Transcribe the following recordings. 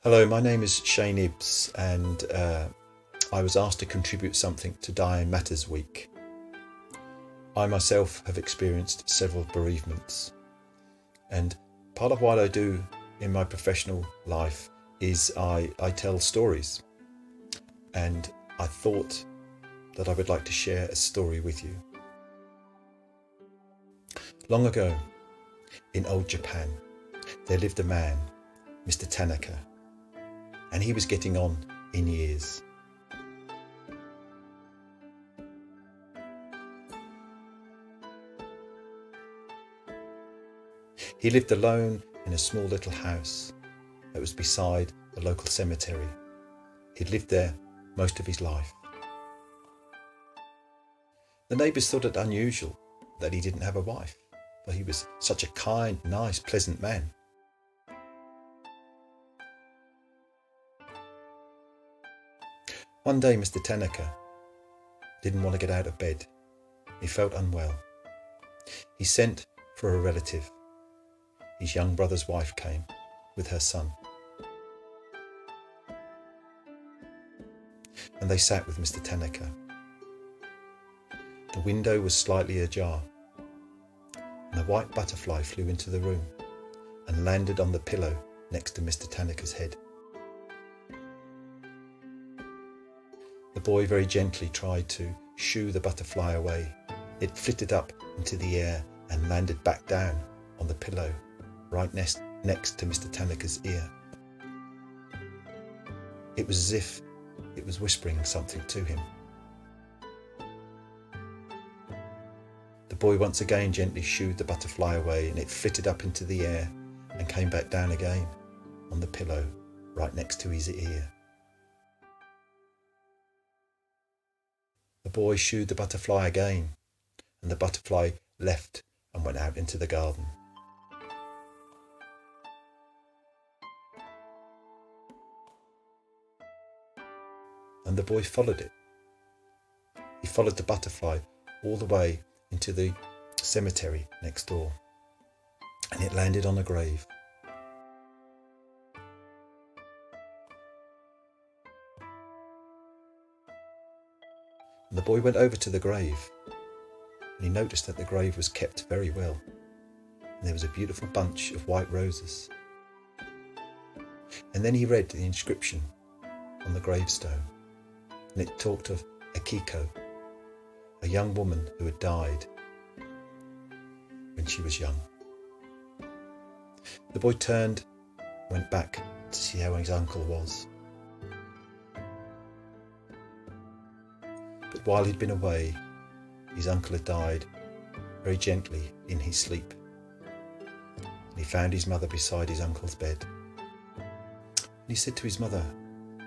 Hello, my name is Shane Ibbs, and I was asked to contribute something to Dying Matters Week. I myself have experienced several bereavements, and part of what I do in my professional life is I tell stories, and I thought that I would like to share a story with you. Long ago, in old Japan, there lived a man, Mr. Tanaka, and he was getting on in years. He lived alone in a small little house that was beside the local cemetery. He'd lived there most of his life. The neighbours thought it unusual that he didn't have a wife, for he was such a kind, nice, pleasant man. One day Mr. Tanaka didn't want to get out of bed. He felt unwell. He sent for a relative. His young brother's wife came with her son, and they sat with Mr. Tanaka. The window was slightly ajar, and a white butterfly flew into the room and landed on the pillow next to Mr. Tanaka's head. The boy very gently tried to shoo the butterfly away. It flitted up into the air and landed back down on the pillow right next to Mr. Tanaka's ear. It was as if it was whispering something to him. The boy once again gently shooed the butterfly away, and it flitted up into the air and came back down again on the pillow right next to his ear. The boy shooed the butterfly again, and the butterfly left and went out into the garden. And the boy followed it. He followed the butterfly all the way into the cemetery next door, and it landed on a grave. And the boy went over to the grave, and he noticed that the grave was kept very well, and there was a beautiful bunch of white roses. And then he read the inscription on the gravestone, and it talked of Akiko, a young woman who had died when she was young. The boy turned, went back to see how his uncle was. But while he'd been away, his uncle had died very gently in his sleep. And he found his mother beside his uncle's bed. And he said to his mother,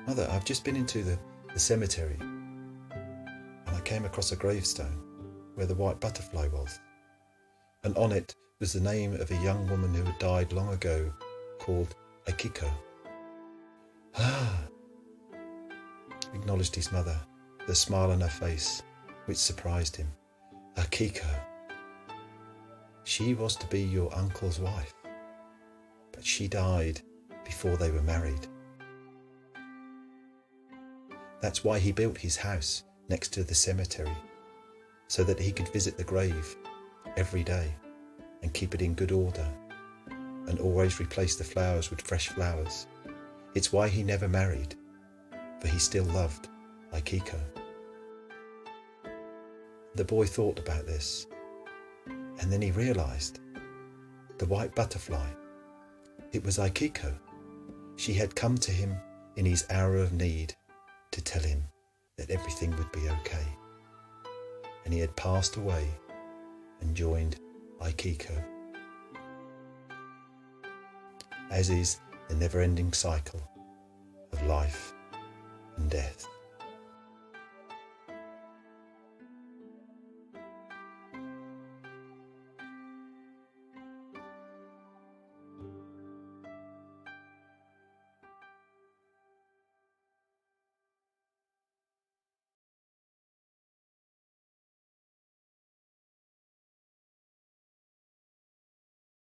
"Mother, I've just been into the cemetery, and I came across a gravestone where the white butterfly was. And on it was the name of a young woman who had died long ago, called Akiko." "Ah," acknowledged his mother, with a smile on her face, which surprised him. "Akiko. She was to be your uncle's wife, but she died before they were married. That's why he built his house next to the cemetery, so that he could visit the grave every day and keep it in good order, and always replace the flowers with fresh flowers. It's why he never married, for he still loved Akiko." The boy thought about this, and then he realised the white butterfly. It was Akiko. She had come to him in his hour of need to tell him that everything would be okay, and he had passed away and joined Akiko. As is the never-ending cycle of life and death.